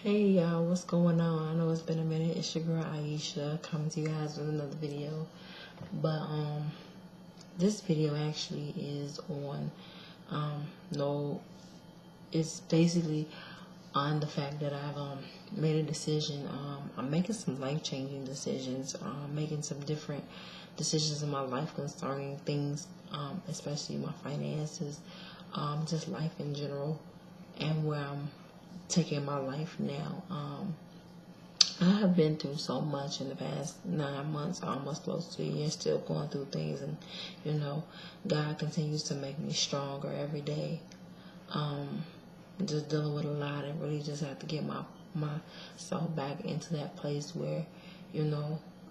Hey y'all, what's going on? I know it's been a minute. It's your girl Aisha coming to you guys with another video. But this video actually is on no it's basically on the fact that I've made a decision. I'm making some life-changing decisions. Making some different decisions in my life concerning things, especially my finances, just life in general, and where I'm taking my life now. I have been through so much in the past 9 months, almost close to a year, still going through things, and God continues to make me stronger every day. Just dealing with a lot, and really just have to get myself back into that place where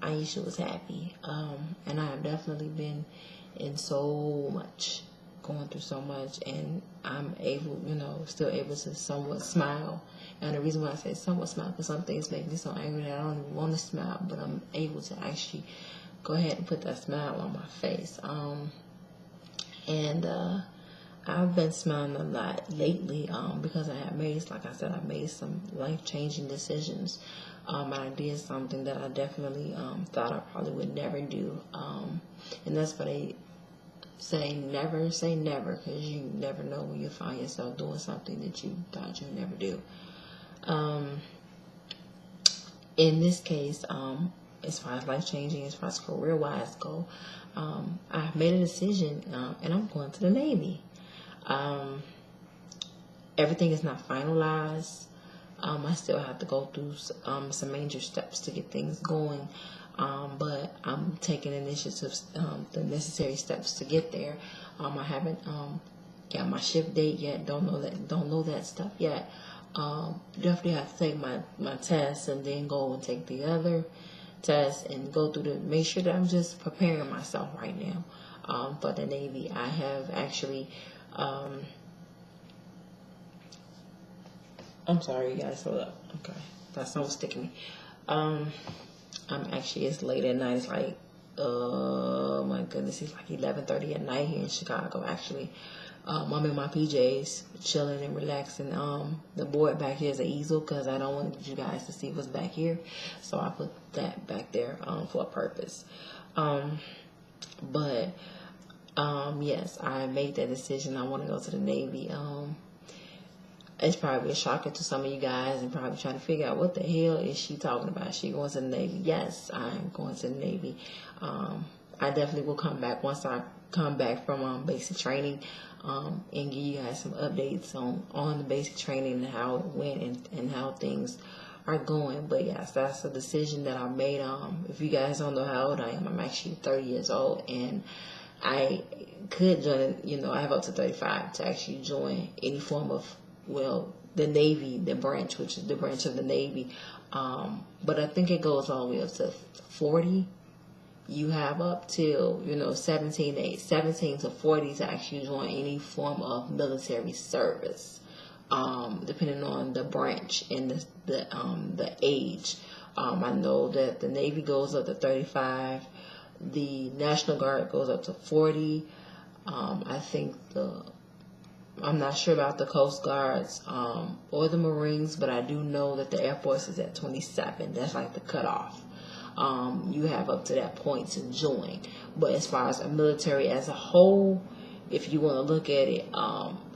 Aisha was happy. And I have definitely been in so much, going through so much, and I'm able, still able to somewhat smile. And the reason why I say somewhat smile, because some things make me so angry that I don't even want to smile, but I'm able to actually go ahead and put that smile on my face. I've been smiling a lot lately because I made some life-changing decisions. I did something that I definitely thought I probably would never do. And that's what they say, never say never, because you never know when you find yourself doing something that you thought you'd never do. In this case, as far as life-changing, as far as career-wise go, I've made a decision, and I'm going to the Navy. Everything is not finalized. I still have to go through some major steps to get things going, but I'm taking initiatives, the necessary steps to get there. I haven't got my shift date yet. Don't know that stuff yet. Definitely have to take my test and then go and take the other test and go through make sure that I'm just preparing myself right now for the Navy. I have actually I'm sorry, you guys. Hold up. Okay, that's not sticking me. It's late at night. It's like, oh my goodness, it's like 11:30 at night here in Chicago. Actually, I'm in my PJs, chilling and relaxing. The board back here is an easel because I don't want you guys to see what's back here, so I put that back there for a purpose. Yes, I made that decision. I want to go to the Navy. It's probably a shocker to some of you guys and probably trying to figure out what the hell is she talking about. She going to the Navy. Yes, I'm going to the Navy. I definitely will come back once I come back from basic training and give you guys some updates on the basic training and how it went and how things are going. But yes, that's a decision that I made. If you guys don't know how old I am, I'm actually 30 years old, and I could join, I have up to 35 to actually join any form of, the Navy, the branch, which is the branch of the Navy. But I think it goes all the way up to 40. You have up till, 17 to 40 to actually join any form of military service, depending on the branch and the age. I know that the Navy goes up to 35. The National Guard goes up to 40. I think I'm not sure about the Coast Guards or the Marines, but I do know that the Air Force is at 27. That's like the cutoff. You have up to that point to join. But as far as a military as a whole, if you want to look at it,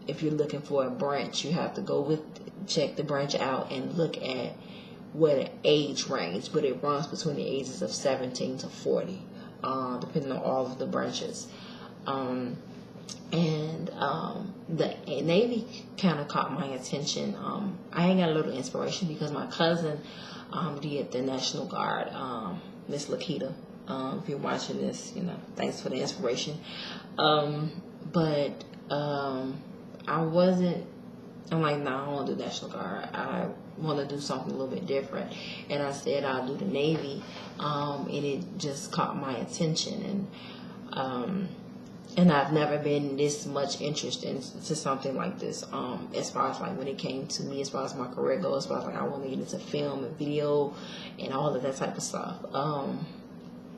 if you're looking for a branch, you have to check the branch out and look at what an age range, but it runs between the ages of 17 to 40, depending on all of the branches. The Navy kind of caught my attention. I ain't got a little inspiration because my cousin did the National Guard, Miss Lakita. If you're watching this, thanks for the inspiration. I'm like, nah, I don't want to do National Guard. I want to do something a little bit different. And I said I'll do the Navy, and it just caught my attention. And I've never been this much interest into something like this. As far as like when it came to me, as far as my career goes, as far as like I want to get into film and video and all of that type of stuff.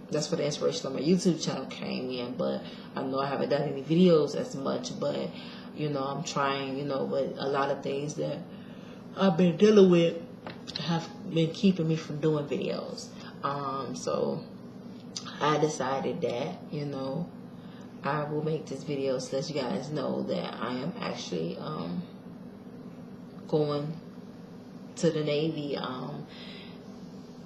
That's where the inspiration on my YouTube channel came in. But I know I haven't done any videos as much, but I'm trying, with a lot of things that I've been dealing with have been keeping me from doing videos. So I decided that, I will make this video to let you guys know that I am actually going to the Navy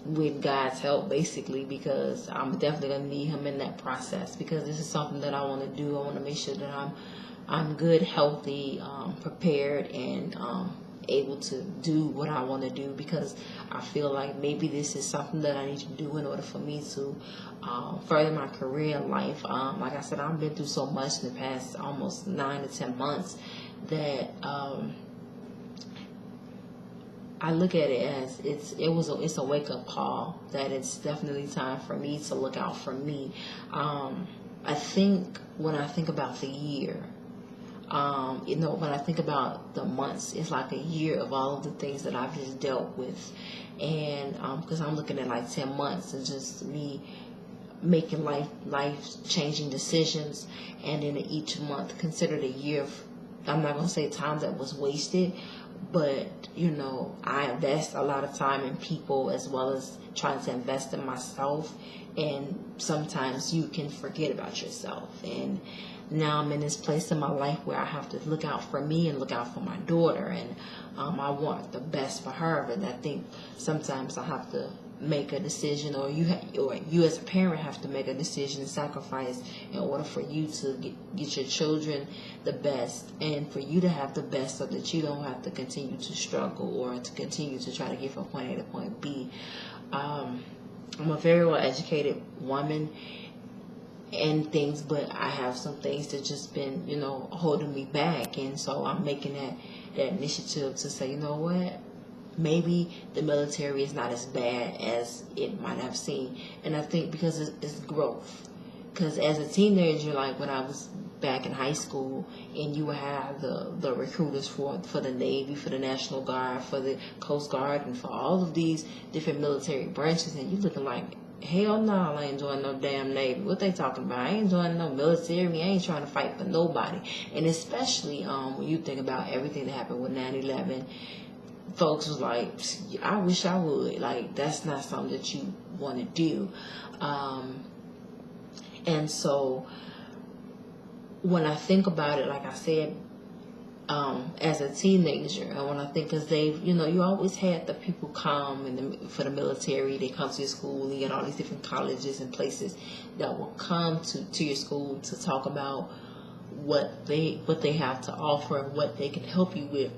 with God's help, basically, because I'm definitely going to need him in that process, because this is something that I want to do. I want to make sure that I'm good, healthy, prepared, and able to do what I want to do, because I feel like maybe this is something that I need to do in order for me to further my career in life. Like I said, I've been through so much in the past almost 9 to 10 months that I look at it as it's a wake up call, that it's definitely time for me to look out for me. I think when I think about the year, when I think about the months, it's like a year of all of the things that I've just dealt with. And because I'm looking at like 10 months and just me making life-changing decisions. And then each month considered a year of, I'm not going to say time that was wasted, but, I invest a lot of time in people as well as trying to invest in myself. And sometimes you can forget about yourself. And now I'm in this place in my life where I have to look out for me and look out for my daughter. And I want the best for her. And I think sometimes I have to make a decision, or you as a parent have to make a decision and sacrifice in order for you to get your children the best, and for you to have the best, so that you don't have to continue to struggle or to continue to try to get from point A to point B. I'm a very well educated woman and things, but I have some things that just been holding me back, and so I'm making that initiative to say, you know what, maybe the military is not as bad as it might have seemed. And I think because it's growth. Because as a teenager, like when I was back in high school, and you would have the recruiters for the Navy, for the National Guard, for the Coast Guard, and for all of these different military branches, and you looking like, hell no, I ain't joining no damn Navy. What they talking about? I ain't joining no military. I ain't trying to fight for nobody. And especially when you think about everything that happened with 9/11, folks was like, I wish I would. Like, that's not something that you want to do. And so when I think about it, like I said, as a teenager, and when I think, because you always had the people come for the military. They come to your school, and you get all these different colleges and places that will come to your school to talk about what they have to offer and what they can help you with.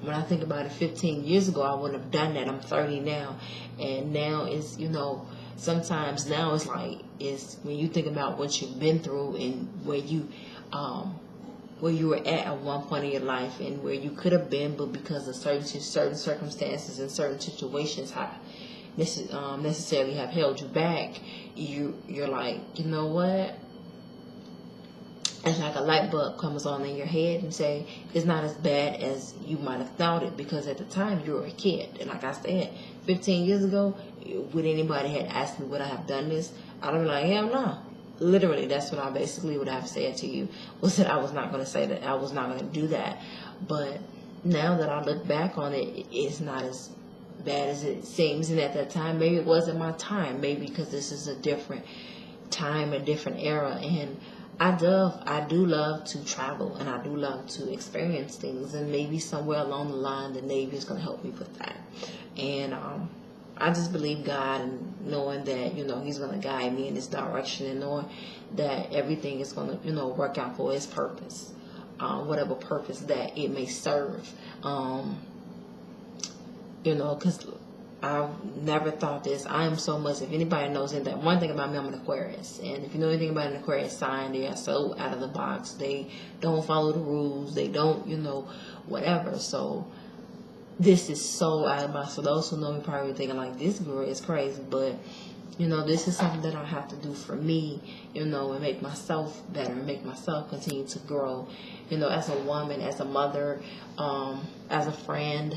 When I think about it, 15 years ago, I wouldn't have done that. I'm 30 now. And now it's, sometimes now it's like, when you think about what you've been through and where you were at one point in your life, and where you could have been, but because of certain circumstances and certain situations necessarily have held you back, you're like, you know what? It's like a light bulb comes on in your head and say, it's not as bad as you might have thought it, because at the time you were a kid. And like I said, 15 years ago, would anybody had asked me would I have done this, I'd be like, hell no. Literally, that's what I basically would have said to you, was that I was not going to say that, I was not going to do that. But now that I look back on it, it's not as bad as it seems. And at that time, maybe it wasn't my time, maybe because this is a different time, a different era. And I do love to travel, and I do love to experience things, and maybe somewhere along the line the Navy is going to help me with that. And I just believe God, and knowing that He's going to guide me in this direction, and knowing that everything is going to work out for His purpose, whatever purpose that it may serve. Because I've never thought this. I am so much, if anybody knows it, that one thing about me, I'm an Aquarius. And if you know anything about an Aquarius sign, they are so out of the box. They don't follow the rules. They don't, whatever. So this is so out of the box. So those who know me probably thinking like, this girl is crazy. But, this is something that I have to do for me, and make myself better, and make myself continue to grow, as a woman, as a mother, as a friend,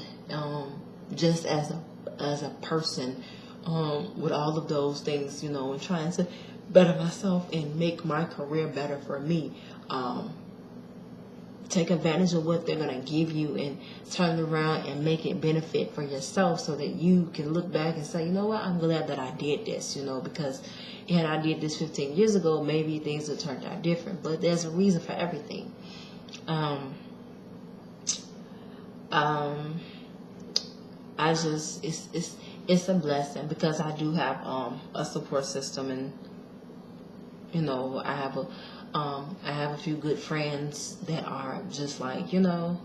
just as a person, with all of those things, and trying to better myself and make my career better for me. take advantage of what they're going to give you and turn it around and make it benefit for yourself, so that you can look back and say, you know what, I'm glad that I did this, because had I did this 15 years ago, maybe things would turn out different. But there's a reason for everything. I just, it's a blessing, because I do have a support system, and I have a few good friends that are just like, girl,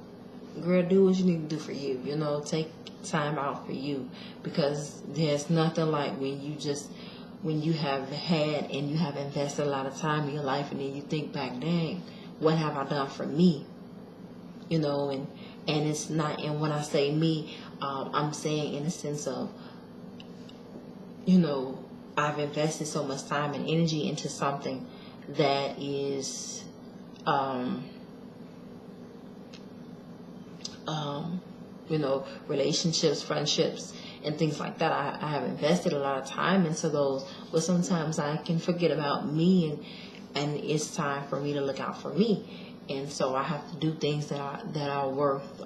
do what you need to do for you. Take time out for you, because there's nothing like when you have had and you have invested a lot of time in your life, and then you think back, dang, what have I done for me? And it's not, and when I say me, I'm saying in the sense of, I've invested so much time and energy into something that is, relationships, friendships, and things like that. I have invested a lot of time into those, but sometimes I can forget about me, and it's time for me to look out for me. And so I have to do things that are worth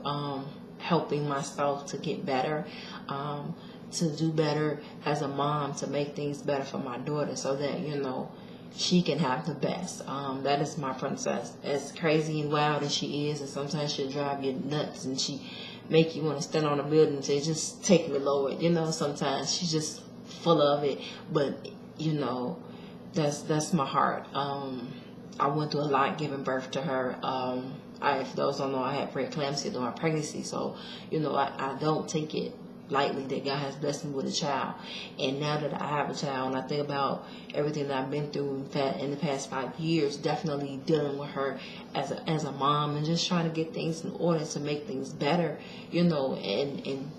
helping myself to get better, to do better as a mom, to make things better for my daughter, so that, she can have the best. That is my princess. As crazy and wild as she is, and sometimes she'll drive you nuts, and she make you want to stand on a building and say, just take me, Lord. Sometimes she's just full of it. But, that's my heart. I went through a lot giving birth to her. For those who don't know, I had preeclampsia during my pregnancy. So, I don't take it lightly that God has blessed me with a child. And now that I have a child, and I think about everything that I've been through in the past 5 years, definitely dealing with her as a mom, and just trying to get things in order to make things better, and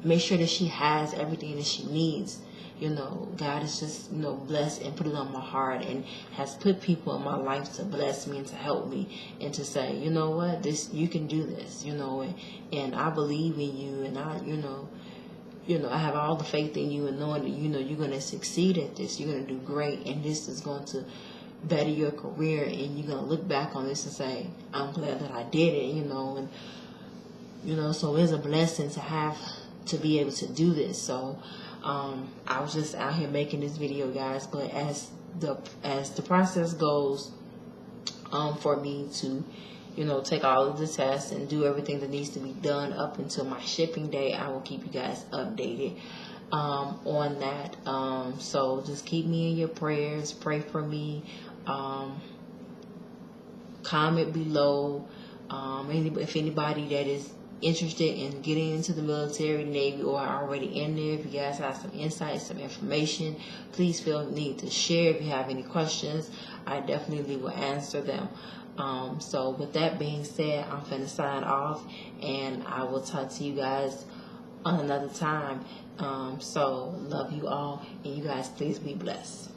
make sure that she has everything that she needs. God has just, blessed and put it on my heart, and has put people in my life to bless me and to help me, and to say, you know what, you can do this, and I believe in you, and I have all the faith in you, and knowing that, you're going to succeed at this, you're going to do great, and this is going to better your career, and you're going to look back on this and say, I'm glad that I did it, and, so it's a blessing to be able to do this. So, I was just out here making this video, guys, but as the process goes, for me to, take all of the tests and do everything that needs to be done up until my shipping date, I will keep you guys updated, on that. So just keep me in your prayers, pray for me, comment below, if anybody that is interested in getting into the military, Navy, or are already in there, if you guys have some insights, some information, please feel the need to share. If you have any questions, I definitely will answer them. So with that being said, I'm finna sign off, and I will talk to you guys on another time. So love you all, and you guys please be blessed.